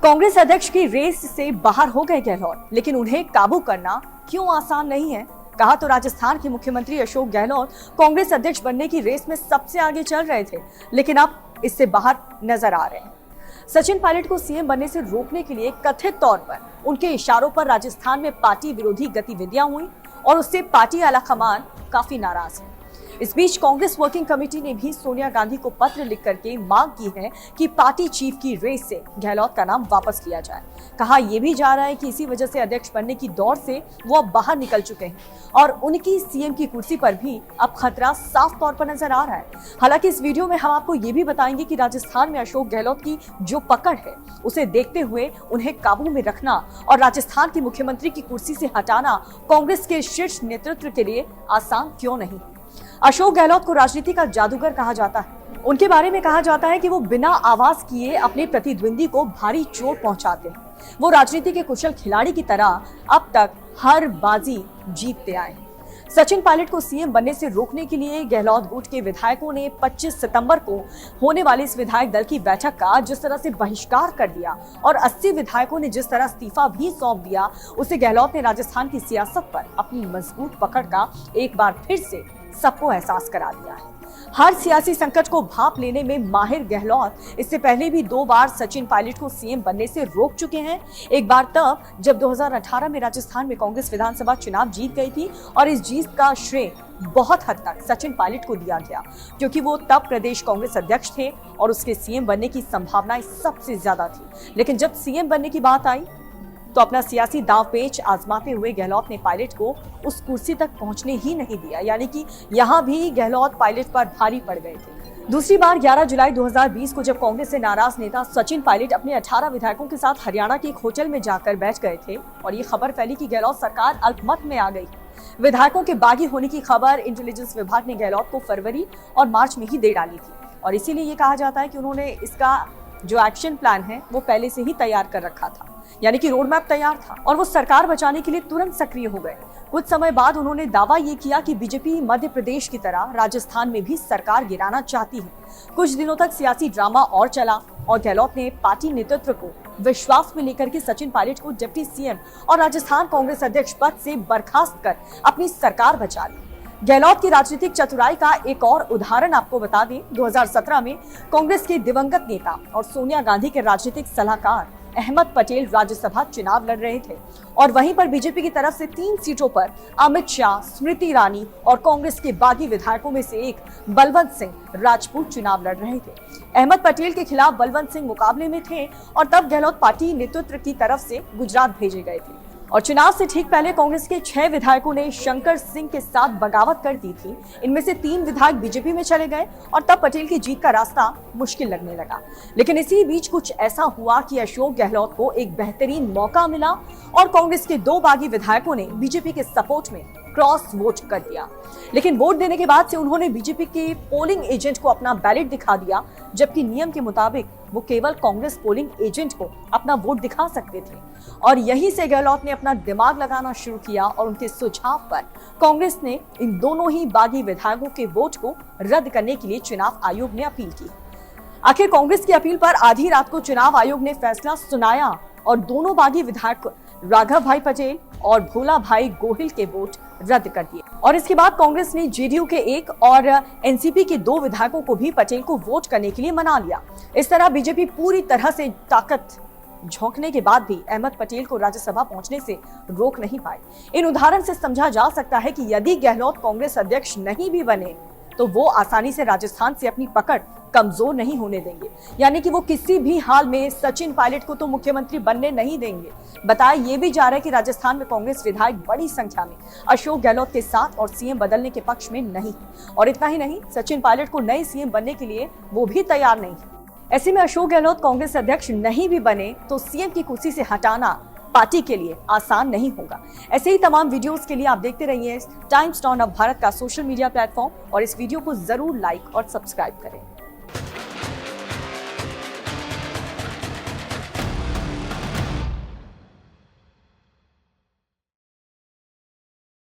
कांग्रेस अध्यक्ष की रेस से बाहर हो गए गहलोत, लेकिन उन्हें काबू करना क्यों आसान नहीं है। कहा तो राजस्थान के मुख्यमंत्री अशोक गहलोत कांग्रेस अध्यक्ष बनने की रेस में सबसे आगे चल रहे थे, लेकिन अब इससे बाहर नजर आ रहे हैं। सचिन पायलट को सीएम बनने से रोकने के लिए कथित तौर पर उनके इशारों पर राजस्थान में पार्टी विरोधी गतिविधियां हुई और उससे पार्टी आलाकमान काफी नाराज है। इस बीच कांग्रेस वर्किंग कमेटी ने भी सोनिया गांधी को पत्र लिख करके मांग की है कि पार्टी चीफ की रेस से गहलोत का नाम वापस लिया जाए। कहा यह भी जा रहा है कि इसी वजह से अध्यक्ष बनने की दौड़ से वो अब बाहर निकल चुके हैं और उनकी सीएम की कुर्सी पर भी अब खतरा साफ तौर पर नजर आ रहा है। हालांकि इस वीडियो में हम आपको ये भी बताएंगे कि राजस्थान में अशोक गहलोत की जो पकड़ है उसे देखते हुए उन्हें काबू में रखना और राजस्थान की मुख्यमंत्री की कुर्सी से हटाना कांग्रेस के शीर्ष नेतृत्व के लिए आसान क्यों नहीं। अशोक गहलोत को राजनीति का जादूगर कहा जाता है। उनके बारे में कहा जाता है कि वो बिना आवाज किए अपने प्रतिद्वंदी को भारी चोट पहुंचाते हैं। वो राजनीति के कुशल खिलाड़ी की तरह अब तक हर बाजी जीतते आए। सचिन पायलट को सीएम बनने से रोकने के लिए गहलोत गुट के विधायकों ने 25 सितंबर को होने वाली इस विधायक दल की बैठक का जिस तरह से बहिष्कार कर दिया और 80 विधायकों ने जिस तरह इस्तीफा भी सौंप दिया, उससे गहलोत ने राजस्थान की सियासत पर अपनी मजबूत पकड़ का एक बार फिर से सबको एहसास करा दिया है। हर सियासी संकट को भांप लेने में माहिर गहलोत इससे पहले भी 2 बार सचिन पायलट को सीएम बनने से रोक चुके हैं। एक बार तब जब 2018 में राजस्थान में कांग्रेस विधानसभा चुनाव जीत गई थी और इस जीत का श्रेय बहुत हद तक सचिन पायलट को दिया गया, क्योंकि वो तब प्रदेश कांग्रेस अध्यक्ष थे और उसके सीएम बनने की संभावनाएं सबसे ज्यादा थी। लेकिन जब सीएम बनने की बात आई तो अपना सियासी दांवपेच आजमाते हुए गहलोत ने पायलट को उस कुर्सी तक पहुंचने ही नहीं दिया, यानी कि यहां भी गहलोत पायलट पर भारी पड़ गए थे। दूसरी बार 11 जुलाई 2020 को जब कांग्रेस से नाराज नेता सचिन पायलट अपने 18 विधायकों के साथ हरियाणा के एक होटल में जाकर बैठ गए थे और ये खबर फैली कि गहलोत सरकार अल्पमत में आ गई। विधायकों के बागी होने की खबर इंटेलिजेंस विभाग ने गहलोत को फरवरी और मार्च में ही दे डाली थी और इसीलिए ये कहा जाता है कि उन्होंने इसका जो एक्शन प्लान है वो पहले से ही तैयार कर रखा था, यानी कि रोड मैप तैयार था और वो सरकार बचाने के लिए तुरंत सक्रिय हो गए। कुछ समय बाद उन्होंने दावा ये किया कि बीजेपी मध्य प्रदेश की तरह राजस्थान में भी सरकार गिराना चाहती है। कुछ दिनों तक सियासी ड्रामा और चला और गहलोत ने पार्टी नेतृत्व को विश्वास में लेकर के सचिन पायलट को डिप्टी सीएम और राजस्थान कांग्रेस अध्यक्ष पद से बर्खास्त कर अपनी सरकार बचा ली। गहलोत की राजनीतिक चतुराई का एक और उदाहरण आपको बता दें, 2017 में कांग्रेस के दिवंगत नेता और सोनिया गांधी के राजनीतिक सलाहकार अहमद पटेल राज्यसभा चुनाव लड़ रहे थे और वहीं पर बीजेपी की तरफ से 3 सीटों पर अमित शाह, स्मृति ईरानी और कांग्रेस के बागी विधायकों में से एक बलवंत सिंह राजपूत चुनाव लड़ रहे थे। अहमद पटेल के खिलाफ बलवंत सिंह मुकाबले में थे और तब गहलोत पार्टी नेतृत्व की तरफ से गुजरात भेजे गए थे और चुनाव से ठीक पहले कांग्रेस के 6 विधायकों ने शंकर सिंह के साथ बगावत कर दी थी। इनमें से 3 विधायक बीजेपी में चले गए और तब पटेल की जीत का रास्ता मुश्किल लगने लगा। लेकिन इसी बीच कुछ ऐसा हुआ कि अशोक गहलोत को एक बेहतरीन मौका मिला और कांग्रेस के 2 बागी विधायकों ने बीजेपी के सपोर्ट में क्रॉस वोट कर दिया। लेकिन वोट देने के बाद से उन्होंने बीजेपी के पोलिंग एजेंट को अपना बैलेट दिखा दिया, जबकि नियम के मुताबिक वो केवल कांग्रेस पोलिंग एजेंट को अपना वोट दिखा सकते थे और यहीं से गहलोत ने अपना दिमाग लगाना शुरू किया और उनके सुझाव पर कांग्रेस ने इन दोनों ही बागी विधायकों के वोट को रद्द करने के लिए चुनाव आयोग ने अपील की। आखिर कांग्रेस की अपील पर आधी रात को चुनाव आयोग ने फैसला सुनाया और दोनों बागी विधायक राघव भाई पटेल और भोला भाई गोहिल के वोट रद्द कर दिए और इसके बाद कांग्रेस ने जेडीयू के 1 और एनसीपी के 2 विधायकों को भी पटेल को वोट करने के लिए मना लिया। इस तरह बीजेपी पूरी तरह से ताकत झोंकने के बाद भी अहमद पटेल को राज्यसभा पहुंचने से रोक नहीं पाए। इन उदाहरण से समझा जा सकता है कि यदि गहलोत कांग्रेस अध्यक्ष नहीं भी बने तो वो आसानी से राजस्थान से अपनी पकड़ कमजोर नहीं होने देंगे, यानी कि वो किसी भी हाल में सचिन पायलट को तो मुख्यमंत्री बनने नहीं देंगे। बताया ये भी जा रहा है कि राजस्थान में कांग्रेस विधायक बड़ी संख्या में अशोक गहलोत के साथ और सीएम बदलने के पक्ष में नहीं और इतना ही नहीं, सचिन पायलट को नए सीएम बनने के लिए वो भी तैयार नहीं। ऐसे में अशोक गहलोत कांग्रेस अध्यक्ष नहीं भी बने तो सीएम की कुर्सी से हटाना पार्टी के लिए आसान नहीं होगा। ऐसे ही तमाम वीडियोस के लिए आप देखते रहिए टाइम्स नाउ भारत का सोशल मीडिया प्लेटफॉर्म और इस वीडियो को जरूर लाइक और सब्सक्राइब करें।